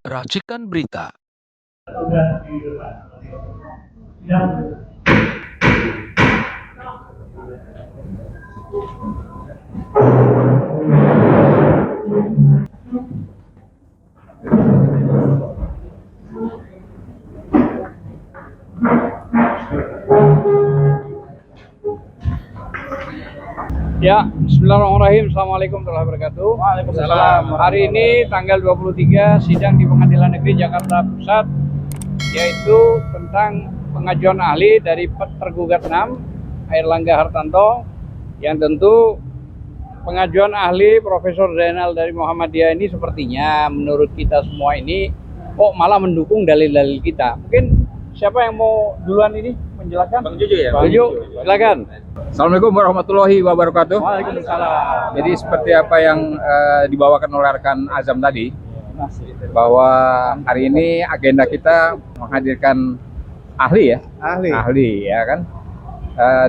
Racikan berita. Ya, bismillahirrahmanirrahim. Assalamualaikum warahmatullahi wabarakatuh. Waalaikumsalam. Hari ini tanggal 23 sidang di Pengadilan Negeri Jakarta Pusat, yaitu tentang pengajuan ahli dari tergugat 6, Airlangga Hartanto, yang tentu pengajuan ahli Profesor Zainal dari Muhammadiyah ini sepertinya menurut kita semua ini kok malah mendukung dalil-dalil kita. Mungkin siapa yang mau duluan ini menjelaskan? Bang Juju ya? Bang Juju, silakan. Assalamualaikum warahmatullahi wabarakatuh. Waalaikumsalam. Jadi seperti apa yang dibawakan oleh rekan Azam tadi, bahwa hari ini agenda kita menghadirkan ahli ya, ahli ya kan,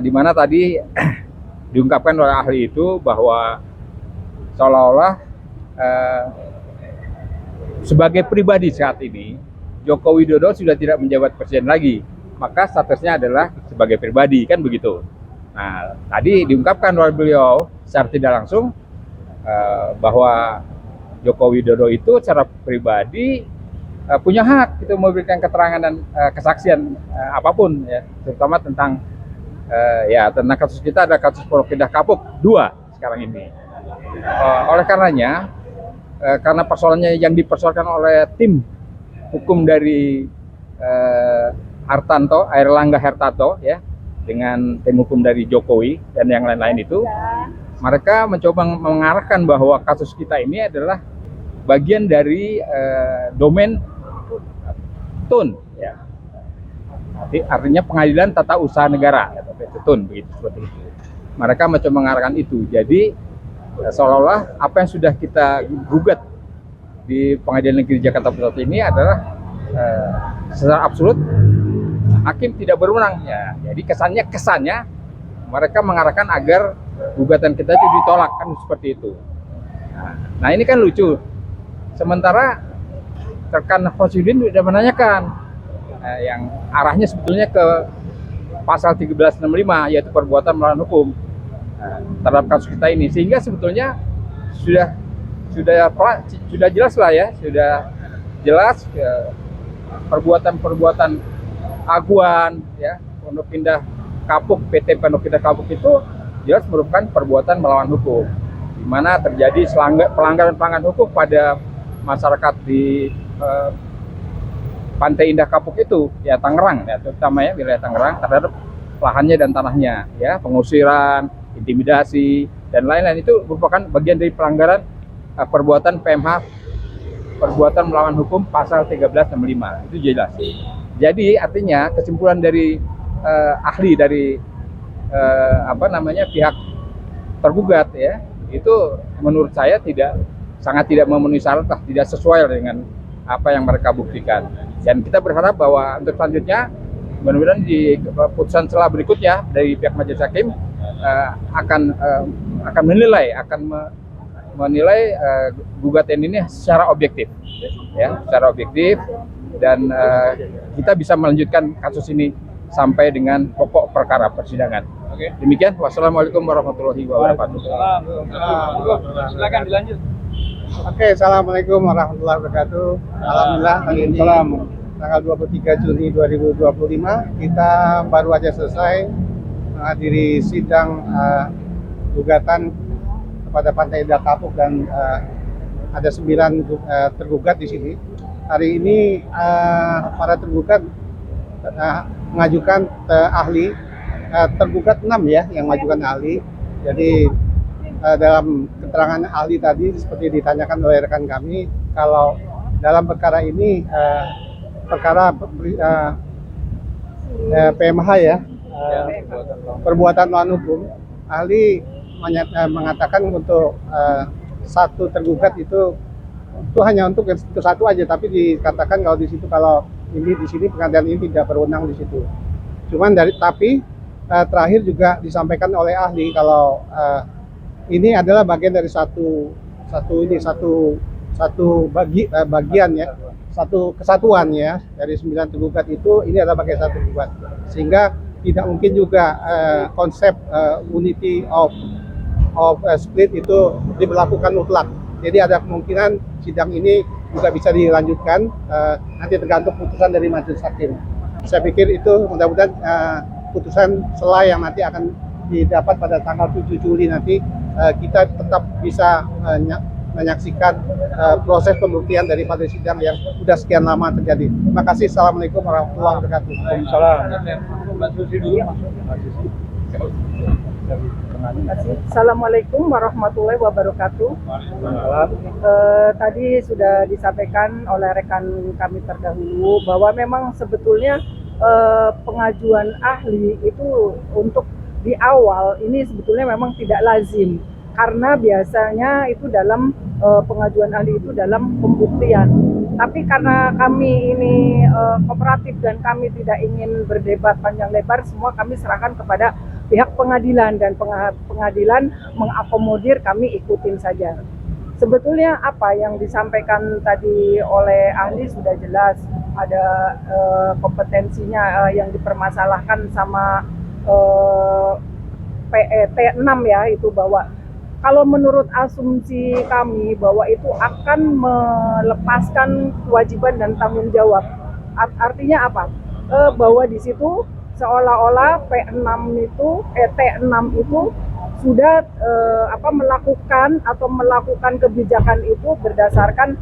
di mana tadi diungkapkan oleh ahli itu bahwa seolah-olah sebagai pribadi saat ini Joko Widodo sudah tidak menjabat presiden lagi, maka statusnya adalah sebagai pribadi, kan begitu. Nah, tadi diungkapkan oleh beliau secara tidak langsung bahwa Joko Widodo itu secara pribadi punya hak itu memberikan keterangan dan kesaksian apapun ya, terutama tentang tentang kasus kita, ada kasus Pondok Indah Kapuk 2 sekarang ini. Oleh karenanya, karena persoalannya yang dipersoalkan oleh tim hukum dari Hartanto, Airlangga Hartanto ya, dengan tim hukum dari Jokowi dan yang lain-lain itu, mereka mencoba mengarahkan bahwa kasus kita ini adalah bagian dari domain TUN ya. Artinya Pengadilan Tata Usaha Negara ya, TUN begitu, seperti itu. Mereka mencoba mengarahkan itu. Jadi seolah-olah apa yang sudah kita gugat di Pengadilan Negeri Jakarta Pusat ini adalah secara absolut hakim tidak berwenang ya. Jadi kesannya mereka mengarahkan agar gugatan kita itu ditolak, kan seperti itu. Nah ini kan lucu. Sementara rekan Khosudin sudah menanyakan yang arahnya sebetulnya ke pasal 1365 yaitu perbuatan melawan hukum terhadap kasus kita ini, sehingga sebetulnya sudah jelas lah ya, sudah jelas perbuatan aguan ya Pondok Indah Kapuk, PT Pondok Indah Kapuk itu jelas merupakan perbuatan melawan hukum, di mana terjadi pelanggaran hukum pada masyarakat di Pantai Indah Kapuk itu ya, Tangerang ya, terutama ya wilayah Tangerang, terhadap lahannya dan tanahnya ya, pengusiran, intimidasi dan lain-lain, itu merupakan bagian dari pelanggaran perbuatan PMH, perbuatan melawan hukum pasal 1365 itu jelas. Jadi artinya kesimpulan dari ahli dari pihak tergugat ya, itu menurut saya sangat tidak memenuhi syarat, tidak sesuai dengan apa yang mereka buktikan. Dan kita berharap bahwa untuk selanjutnya mudah-mudahan di putusan setelah berikutnya dari pihak majelis hakim akan menilai gugatan ini secara objektif ya, secara objektif, dan kita bisa melanjutkan kasus ini sampai dengan pokok perkara persidangan. Oke. Demikian. Wassalamualaikum warahmatullahi wabarakatuh. Silakan dilanjut. Oke, assalamualaikum warahmatullahi wabarakatuh. Alhamdulillah hari ini tanggal 23 Juni 2025 kita baru aja selesai menghadiri sidang gugatan kepada Pantai Indah Kapuk, dan ada 9 tergugat di sini. Hari ini para tergugat mengajukan ahli, tergugat 6 ya yang mengajukan ahli. Jadi dalam keterangan ahli tadi seperti ditanyakan oleh rekan kami, kalau dalam perkara ini perkara PMH ya, perbuatan melawan hukum, ahli mengatakan untuk satu tergugat itu hanya untuk yang itu satu aja, tapi dikatakan kalau di situ, kalau ini di sini pengadilan ini tidak berwenang di situ. Cuman tapi terakhir juga disampaikan oleh ahli kalau ini adalah bagian dari satu bagian ya, satu kesatuan ya, dari 9 tergugat itu ini adalah bagai satu tergugat, sehingga tidak mungkin juga konsep unity of split itu diberlakukan mutlak. Jadi ada kemungkinan sidang ini juga bisa dilanjutkan, nanti tergantung putusan dari majelis hakim. Saya pikir itu mudah-mudahan putusan selah yang nanti akan didapat pada tanggal 7 Juli nanti, kita tetap bisa menyaksikan proses pembuktian daripada sidang yang sudah sekian lama terjadi. Terima kasih. Assalamualaikum warahmatullahi wabarakatuh. Assalamualaikum warahmatullahi wabarakatuh. Tadi sudah disampaikan oleh rekan kami terdahulu bahwa memang sebetulnya pengajuan ahli itu untuk di awal ini sebetulnya memang tidak lazim, karena biasanya itu dalam pengajuan ahli itu dalam pembuktian. Tapi karena kami ini kooperatif dan kami tidak ingin berdebat panjang lebar, semua kami serahkan kepada pihak pengadilan, dan pengadilan mengakomodir, kami ikutin saja. Sebetulnya apa yang disampaikan tadi oleh ahli sudah jelas, ada kompetensinya yang dipermasalahkan sama T6 ya, itu bahwa kalau menurut asumsi kami bahwa itu akan melepaskan kewajiban dan tanggung jawab. Artinya apa? Bahwa di situ seolah-olah T6 itu sudah melakukan kebijakan itu berdasarkan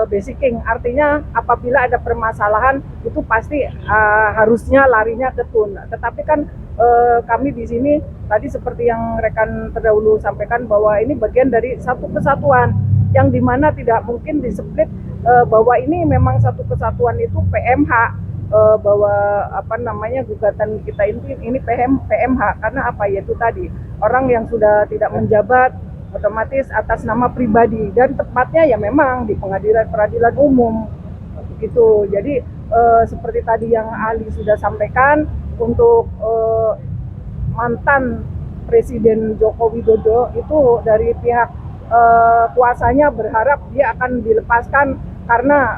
basicing. Artinya apabila ada permasalahan itu pasti harusnya larinya ke TUN. Tetapi kan kami di sini tadi seperti yang rekan terdahulu sampaikan bahwa ini bagian dari satu kesatuan yang dimana tidak mungkin displit, bahwa ini memang satu kesatuan itu PMH, bahwa gugatan kita ini PMH karena apa, yaitu tadi orang yang sudah tidak menjabat otomatis atas nama pribadi, dan tepatnya ya memang di peradilan umum begitu. Jadi seperti tadi yang ahli sudah sampaikan, untuk mantan Presiden Joko Widodo itu dari pihak kuasanya berharap dia akan dilepaskan karena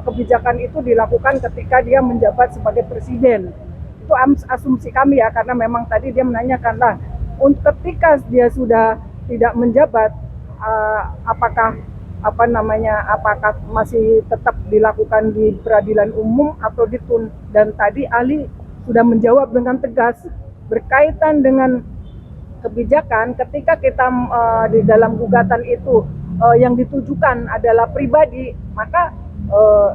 kebijakan itu dilakukan ketika dia menjabat sebagai presiden. Itu asumsi kami ya, karena memang tadi dia menanyakan lah, ketika dia sudah tidak menjabat, apakah masih tetap dilakukan di peradilan umum atau di TUN. Dan tadi ahli sudah menjawab dengan tegas berkaitan dengan kebijakan, ketika kita di dalam gugatan itu yang ditujukan adalah pribadi, maka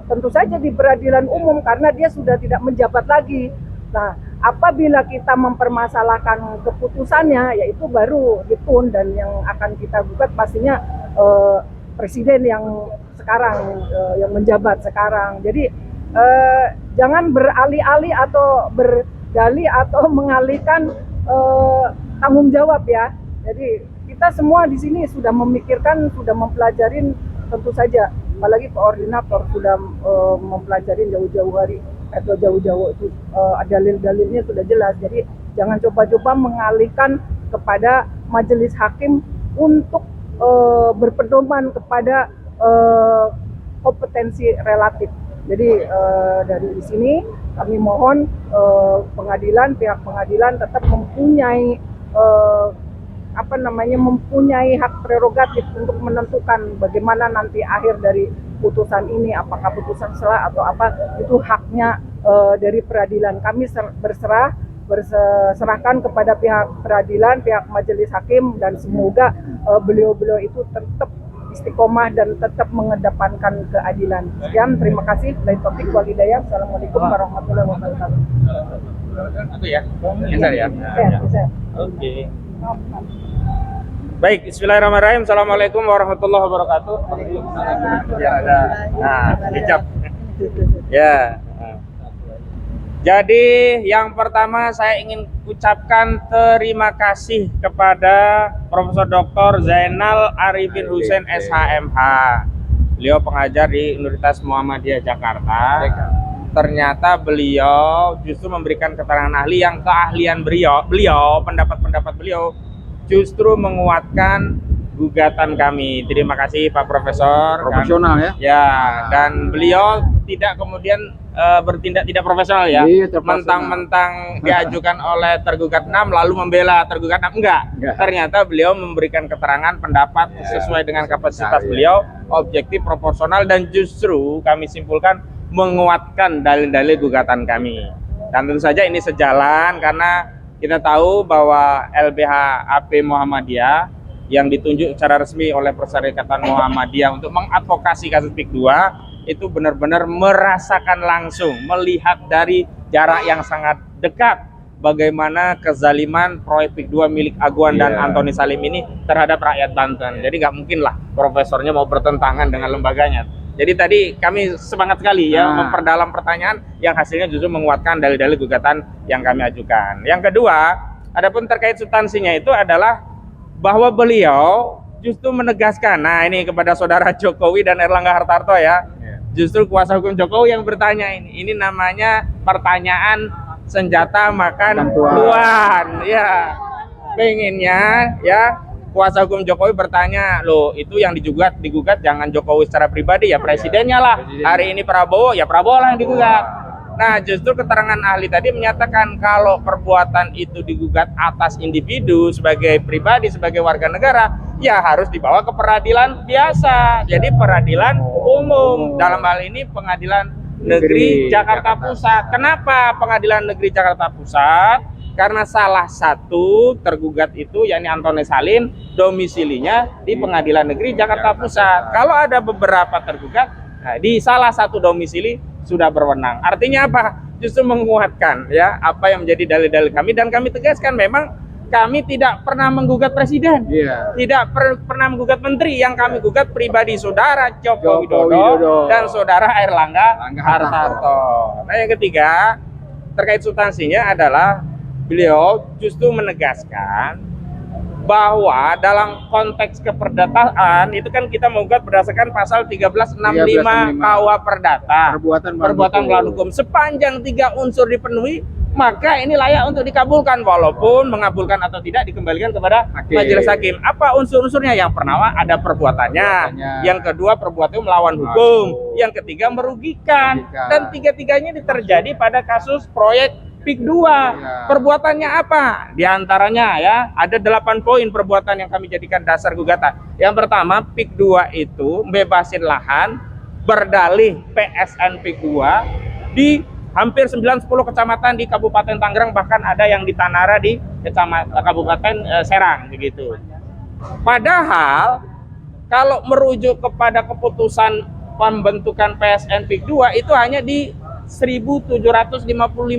tentu saja di peradilan umum karena dia sudah tidak menjabat lagi. Nah, apabila kita mempermasalahkan keputusannya, yaitu baru di TUN, dan yang akan kita gugat pastinya presiden yang sekarang, yang menjabat sekarang. Jadi jangan beralih-alih atau berdalih atau mengalihkan tanggung jawab ya. Jadi kita semua di sini sudah memikirkan, sudah mempelajarin, tentu saja apalagi koordinator sudah mempelajari jauh-jauh hari atau jauh-jauh itu, dalil-dalilnya sudah jelas. Jadi jangan coba-coba mengalihkan kepada majelis hakim untuk berpedoman kepada kompetensi relatif. Jadi dari sini kami mohon pihak pengadilan tetap mempunyai mempunyai hak prerogatif untuk menentukan bagaimana nanti akhir dari putusan ini, apakah putusan selah atau apa, itu haknya dari peradilan. Kami serahkan kepada pihak peradilan, pihak majelis hakim, dan semoga beliau-beliau itu tetap istiqomah dan tetap mengedepankan keadilan. Sekian, terima kasih. Billahi taufiq wal hidayah. Assalamualaikum warahmatullahi wabarakatuh. Itu ya, bisa ya. Bisa. Oke. Baik, bismillahirrahmanirrahim. Assalamualaikum warahmatullahi wabarakatuh. Ya, ada. Nah, hijab. Ya. Jadi yang pertama saya ingin ucapkan terima kasih kepada Profesor Dr. Zainal Arifin Hussein SHMH. Beliau pengajar di Universitas Muhammadiyah Jakarta. Ternyata beliau justru memberikan keterangan ahli yang keahlian beliau pendapat-pendapat beliau justru menguatkan gugatan kami. Terima kasih Pak Profesor. Profesional ya. Ya, dan beliau tidak kemudian bertindak tidak profesional ya. Iya, terpaksa. Mentang-mentang diajukan oleh tergugat 6 lalu membela tergugat 6 enggak. Ternyata beliau memberikan keterangan pendapat sesuai dengan kapasitas beliau, objektif, proporsional, dan justru kami simpulkan menguatkan dalil-dalil gugatan kami. Dan tentu saja ini sejalan karena kita tahu bahwa LBH AP Muhammadiyah yang ditunjuk secara resmi oleh Perserikatan Muhammadiyah untuk mengadvokasi kasus PIK 2 itu benar-benar merasakan langsung, melihat dari jarak yang sangat dekat bagaimana kezaliman proyek PIK 2 milik Aguan dan Antoni Salim ini terhadap rakyat Banten. Jadi nggak mungkin lah profesornya mau bertentangan dengan lembaganya. Jadi tadi kami semangat sekali ya memperdalam pertanyaan yang hasilnya justru menguatkan dalil-dalil gugatan yang kami ajukan. Yang kedua, adapun terkait substansinya itu adalah bahwa beliau justru menegaskan, nah ini kepada saudara Jokowi dan Erlangga Hartarto ya, justru kuasa hukum Jokowi yang bertanya ini namanya pertanyaan senjata makan tuan ya, pengennya ya kuasa hukum Jokowi bertanya, loh itu yang digugat jangan Jokowi secara pribadi ya presidennya lah, hari ini Prabowo ya Prabowo lah yang digugat. Nah justru keterangan ahli tadi menyatakan kalau perbuatan itu digugat atas individu sebagai pribadi, sebagai warga negara, ya harus dibawa ke peradilan biasa. Jadi peradilan umum, dalam hal ini Pengadilan Negeri Jakarta Pusat. Kenapa Pengadilan Negeri Jakarta Pusat? Karena salah satu tergugat itu yakni Antoni Salim domisilinya di Pengadilan Negeri Jakarta Pusat. Kalau ada beberapa tergugat, nah, di salah satu domisili sudah berwenang. Artinya apa? Justru menguatkan ya apa yang menjadi dalil-dalil kami, dan kami tegaskan memang kami tidak pernah menggugat presiden, tidak pernah menggugat menteri. Yang kami gugat pribadi saudara Joko Widodo dan saudara Erlangga Hartarto. Nah yang ketiga terkait substansinya adalah beliau justru menegaskan bahwa dalam konteks keperdataan itu kan kita menggugat berdasarkan pasal 1365 KUH Perdata, perbuatan melawan hukum. Sepanjang 3 unsur dipenuhi, maka ini layak untuk dikabulkan, walaupun mengabulkan atau tidak dikembalikan kepada majelis hakim. Apa unsur-unsurnya? Yang pertama ada perbuatannya, yang kedua perbuatan melawan hukum, yang ketiga merugikan, dan tiga-tiganya terjadi pada kasus proyek PIK 2. Perbuatannya apa? Di antaranya ya, ada 8 poin perbuatan yang kami jadikan dasar gugatan. Yang pertama, PIK 2 itu bebasin lahan berdalih PSN PIK 2 di hampir 9-10 kecamatan di Kabupaten Tangerang, bahkan ada yang di Tanara di Kabupaten Serang begitu. Padahal kalau merujuk kepada keputusan pembentukan PSN PIK 2 itu hanya di 1.755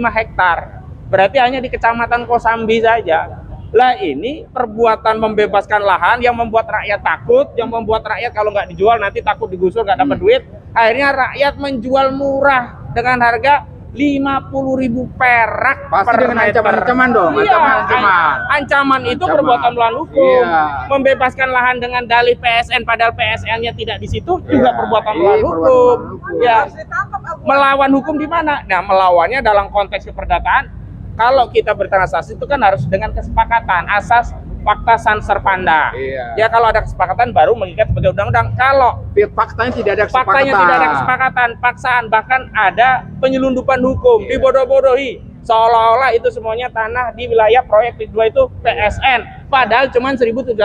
hektar, berarti hanya di Kecamatan Kosambi saja. Lah ini perbuatan membebaskan lahan yang membuat rakyat takut, yang membuat rakyat kalau nggak dijual nanti takut digusur, nggak dapat duit. Akhirnya rakyat menjual murah dengan harga 50.000 perak pasti per dengan meter. ancaman-ancaman dong. Iya, ancaman itu perbuatan melawan hukum. Membebaskan lahan dengan dalih PSN padahal PSN-nya tidak di situ juga perbuatan melawan hukum. Ya, melawan hukum di mana? Nah, melawannya dalam konteks keperdataan. Kalau kita bertransaksi itu kan harus dengan kesepakatan asas fakta san serpanda. Ya kalau ada kesepakatan baru mengikat sebagai undang-undang. Kalau faktanya tidak ada kesepakatan. Faktanya tidak ada kesepakatan, paksaan, bahkan ada penyelundupan hukum, dibodoh-bodohi. Seolah-olah itu semuanya tanah di wilayah proyek PIK 2 itu PSN, padahal cuma 1.755.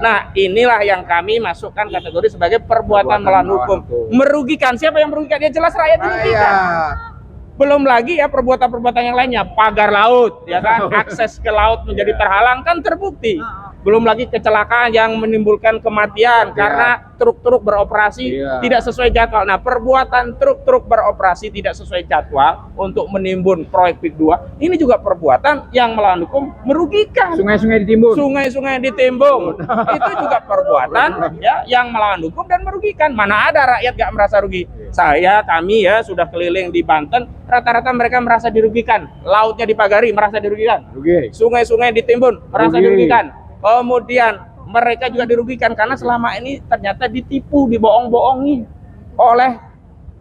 Nah, inilah yang kami masukkan kategori sebagai perbuatan melawan hukum. Merugikan, siapa yang merugikan? Ya jelas rakyat dirugikan. Belum lagi ya perbuatan-perbuatan yang lainnya, pagar laut, ya kan, akses ke laut menjadi terhalang kan terbukti. Belum lagi kecelakaan yang menimbulkan kematian karena truk-truk beroperasi tidak sesuai jadwal. Nah, perbuatan truk-truk beroperasi tidak sesuai jadwal untuk menimbun proyek PIK 2 ini juga perbuatan yang melawan hukum, merugikan. Sungai-sungai ditimbun. Sungai-sungai ditimbun. Itu juga perbuatan ya yang melawan hukum dan merugikan. Mana ada rakyat gak merasa rugi? Kami ya sudah keliling di Banten, rata-rata mereka merasa dirugikan. Lautnya dipagari, merasa dirugikan. Sungai-sungai ditimbun, merasa dirugikan. Kemudian mereka juga dirugikan karena selama ini ternyata ditipu, dibohong-bohongi oleh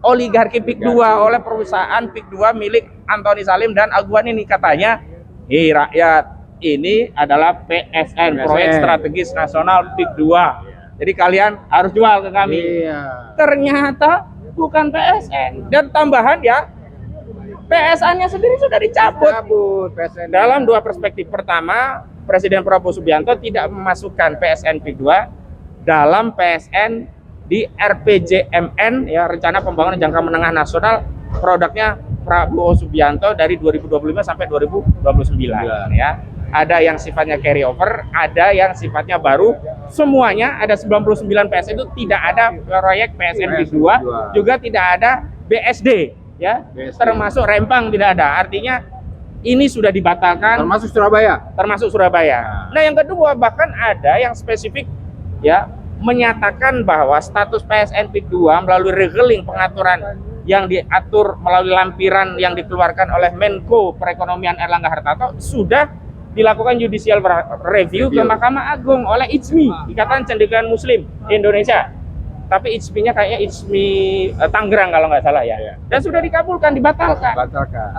oligarki PIK 2, oleh perusahaan PIK 2 milik Antoni Salim dan Aguan ini. Katanya, rakyat ini adalah PSN, Proyek Strategis Nasional PIK 2. Jadi kalian harus jual ke kami. Ternyata bukan PSN. Dan tambahan ya, PSN-nya sendiri sudah dicabut. PSN. Dalam dua perspektif. Pertama, Presiden Prabowo Subianto tidak memasukkan PSN PIK 2 dalam PSN di RPJMN, ya, Rencana Pembangunan Jangka Menengah Nasional, produknya Prabowo Subianto dari 2025 sampai 2029, ya. Ada yang sifatnya carry over, ada yang sifatnya baru. Semuanya ada 99 PSN itu tidak ada proyek PSN PIK 2, juga tidak ada BSD, ya. Termasuk Rempang tidak ada. Artinya ini sudah dibatalkan. Termasuk Surabaya. Termasuk Surabaya. Nah, yang kedua, bahkan ada yang spesifik, ya, menyatakan bahwa status PSN PIK 2 melalui regeling pengaturan yang diatur melalui lampiran yang dikeluarkan oleh Menko Perekonomian Airlangga Hartarto sudah dilakukan judicial review ke Mahkamah Agung oleh ICMI, Ikatan Cendekiawan Muslim Indonesia. Tapi ICMI-nya kayaknya ICMI Tangerang kalau nggak salah, ya. Dan sudah dikabulkan, dibatalkan.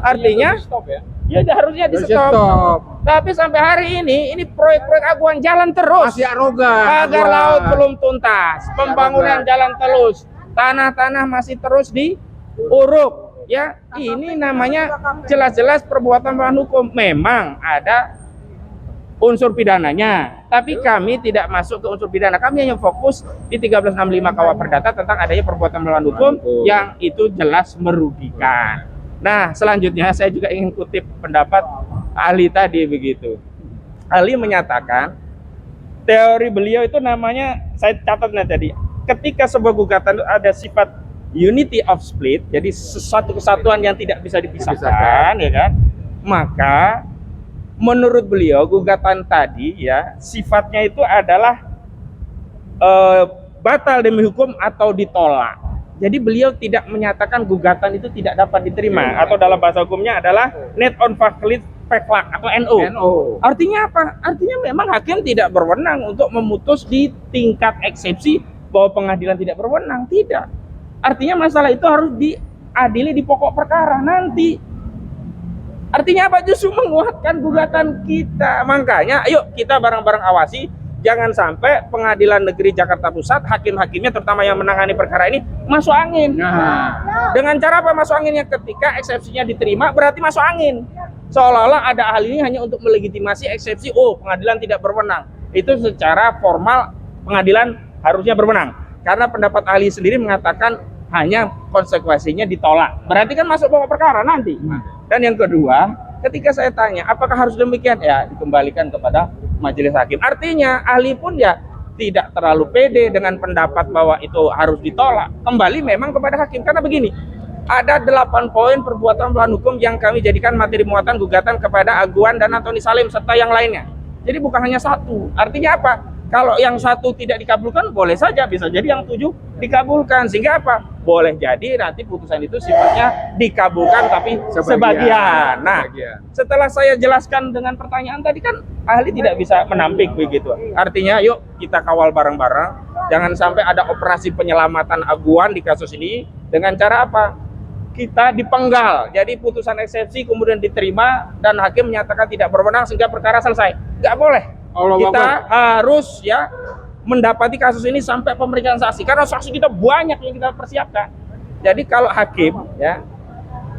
Artinya stop ya. Ya harusnya di stop. Tapi sampai hari ini proyek-proyek aguan jalan terus. Masih arogan. Pagar laut belum tuntas, pembangunan jalan terus, tanah-tanah masih terus diuruk. Ya, ini namanya jelas-jelas perbuatan melawan hukum. Memang ada unsur pidananya, tapi kami tidak masuk ke unsur pidana. Kami hanya fokus di 1365 KUH Perdata tentang adanya perbuatan melawan hukum yang itu jelas merugikan. Nah, selanjutnya saya juga ingin kutip pendapat ahli tadi begitu. Ahli menyatakan teori beliau itu namanya, saya catat tadi, ketika sebuah gugatan ada sifat unity of split, jadi sesuatu kesatuan yang tidak bisa dipisahkan, ya kan? Maka menurut beliau gugatan tadi, ya, sifatnya itu adalah batal demi hukum atau ditolak. Jadi beliau tidak menyatakan gugatan itu tidak dapat diterima, atau dalam bahasa hukumnya adalah net on faculty faklak atau NO. Artinya apa? Artinya memang hakim tidak berwenang untuk memutus di tingkat eksepsi bahwa pengadilan tidak berwenang. Tidak. Artinya masalah itu harus diadili di pokok perkara nanti. Artinya apa? Justru menguatkan gugatan kita. Makanya ayo kita bareng-bareng awasi, jangan sampai Pengadilan Negeri Jakarta Pusat, hakim-hakimnya terutama yang menangani perkara ini masuk angin. Dengan cara apa masuk anginnya? Ketika eksepsinya diterima berarti masuk angin. Seolah-olah ada ahli ini hanya untuk melegitimasi eksepsi, oh pengadilan tidak berwenang. Itu secara formal pengadilan harusnya berwenang. Karena pendapat ahli sendiri mengatakan hanya konsekuensinya ditolak. Berarti kan masuk pokok perkara nanti. Dan yang kedua, ketika saya tanya apakah harus demikian, ya dikembalikan kepada majelis hakim. Artinya ahli pun ya tidak terlalu pede dengan pendapat bahwa itu harus ditolak. Kembali memang kepada hakim. Karena begini, ada 8 poin perbuatan melawan hukum yang kami jadikan materi muatan gugatan kepada Aguan dan Antoni Salim serta yang lainnya. Jadi bukan hanya satu. Artinya apa? Kalau yang satu tidak dikabulkan, boleh saja, bisa jadi yang 7 dikabulkan. Sehingga apa? Boleh jadi nanti putusan itu sifatnya dikabulkan tapi sebagian. Nah, setelah saya jelaskan dengan pertanyaan tadi kan ahli tidak bisa menampik begitu. Artinya yuk kita kawal bareng-bareng. Jangan sampai ada operasi penyelamatan Aguan di kasus ini dengan cara apa? Kita dipenggal. Jadi putusan eksepsi kemudian diterima dan hakim menyatakan tidak berwenang sehingga perkara selesai. Nggak boleh. Kita harus ya mendapati kasus ini sampai pemeriksaan saksi karena saksi kita banyak yang kita persiapkan. Jadi kalau hakim ya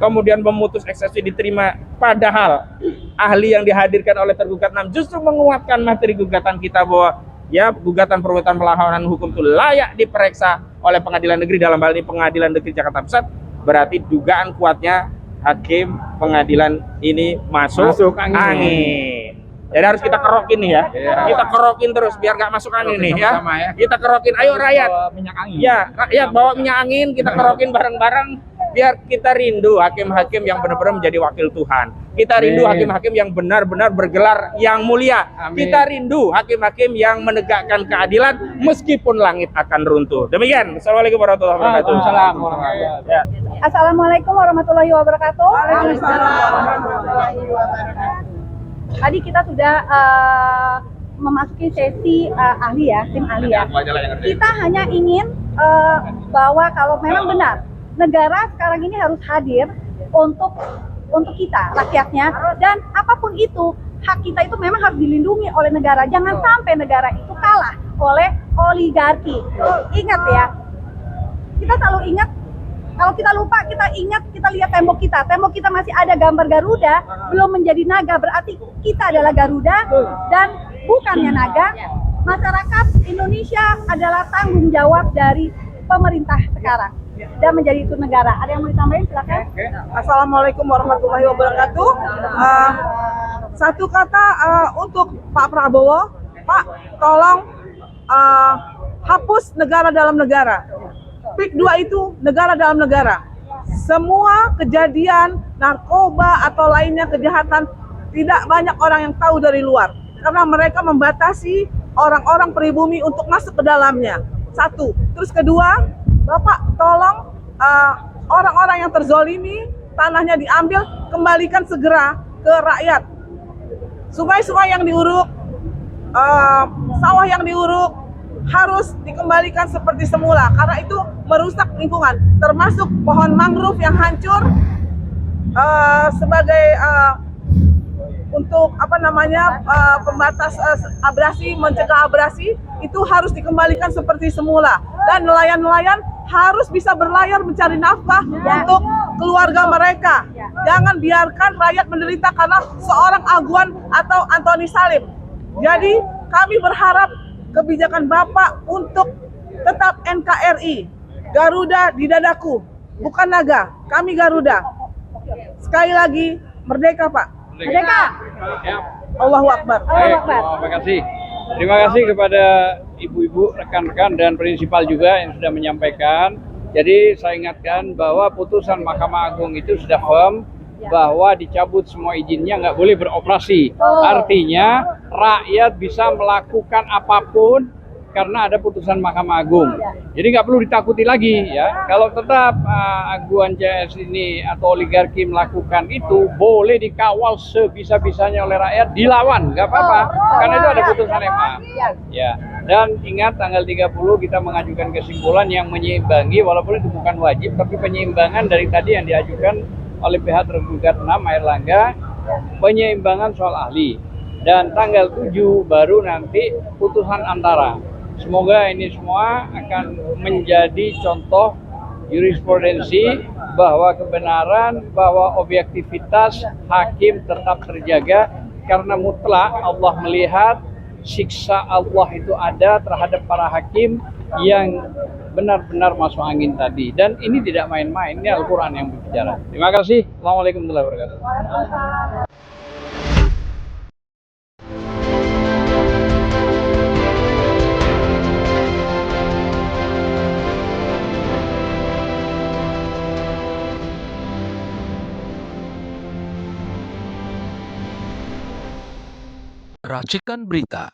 kemudian memutus eksepsi diterima padahal ahli yang dihadirkan oleh tergugat 6 justru menguatkan materi gugatan kita bahwa ya gugatan perbuatan melawan hukum itu layak diperiksa oleh pengadilan negeri, dalam hal ini Pengadilan Negeri Jakarta Pusat, berarti dugaan kuatnya hakim pengadilan ini masuk angin. Jadi harus kita kerokin nih ya. Kita kerokin terus biar nggak masuk angin nih ya. Kita kerokin, ayo rakyat. Minyak angin. Ya, rakyat bawa minyak angin, kita kerokin bareng-bareng biar kita rindu hakim-hakim yang benar-benar menjadi wakil Tuhan. Kita rindu hakim-hakim yang benar-benar bergelar yang mulia. Kita rindu hakim-hakim yang menegakkan keadilan meskipun langit akan runtuh. Demikian. Assalamualaikum warahmatullahi wabarakatuh. Assalamualaikum warahmatullahi wabarakatuh. Waalaikumsalam warahmatullahi wabarakatuh. Tadi kita sudah memasuki sesi ahli ya, tim ahli ya. Kita hanya ingin bahwa kalau memang benar negara sekarang ini harus hadir untuk kita, rakyatnya, dan apapun itu hak kita itu memang harus dilindungi oleh negara. Jangan sampai negara itu kalah oleh oligarki. Ingat ya, kita selalu ingat, kalau kita lupa kita ingat, kita lihat tembok kita. Tembok kita masih ada gambar Garuda, belum menjadi naga, berarti kita adalah Garuda dan bukannya naga. Masyarakat Indonesia adalah tanggung jawab dari pemerintah sekarang dan menjadi itu negara. Ada yang mau ditambahin? Silakan. Assalamualaikum warahmatullahi wabarakatuh. Satu kata untuk Pak Prabowo, Pak, tolong hapus negara dalam negara. PIK 2 itu negara dalam negara. Semua kejadian narkoba atau lainnya kejahatan tidak banyak orang yang tahu dari luar karena mereka membatasi orang-orang pribumi untuk masuk ke dalamnya. Satu. Terus kedua, Bapak tolong orang-orang yang terzolimi, tanahnya diambil, kembalikan segera ke rakyat. Sungai-sungai yang diuruk, sawah yang diuruk, harus dikembalikan seperti semula karena itu merusak lingkungan, termasuk pohon mangrove yang hancur sebagai untuk pembatas abrasi, mencegah abrasi, itu harus dikembalikan seperti semula dan nelayan-nelayan harus bisa berlayar mencari nafkah untuk keluarga mereka. Jangan biarkan rakyat menderita karena seorang Aguan atau Antoni Salim. Jadi kami berharap kebijakan Bapak untuk tetap NKRI, Garuda di dadaku, bukan naga, kami Garuda. Sekali lagi, merdeka Pak. Merdeka. Ya. Allahu Akbar. Baik, terima kasih. Terima kasih kepada ibu-ibu, rekan-rekan dan prinsipal juga yang sudah menyampaikan. Jadi saya ingatkan bahwa putusan Mahkamah Agung itu sudah firm bahwa dicabut semua izinnya, nggak boleh beroperasi. Artinya rakyat bisa melakukan apapun karena ada putusan Mahkamah Agung. Jadi nggak perlu ditakuti lagi ya. Kalau tetap Aguan CS ini atau oligarki melakukan itu, boleh dikawal sebisa-bisanya oleh rakyat, dilawan, nggak apa-apa. Karena itu ada putusan MA. Ya. Dan ingat tanggal 30 kita mengajukan kesimpulan yang menyeimbangi, walaupun itu bukan wajib, tapi penyeimbangan dari tadi yang diajukan oleh pihak tergugat 6 Airlangga, penyeimbangan soal ahli. Dan tanggal 7 baru nanti putusan antara. Semoga ini semua akan menjadi contoh jurisprudensi bahwa kebenaran, bahwa objektivitas hakim tetap terjaga karena mutlak Allah melihat siksa Allah itu ada terhadap para hakim yang benar-benar masuk angin tadi. Dan ini tidak main-main, ini Al-Quran yang berbicara. Terima kasih. Assalamualaikum warahmatullahi wabarakatuh. Racikan Berita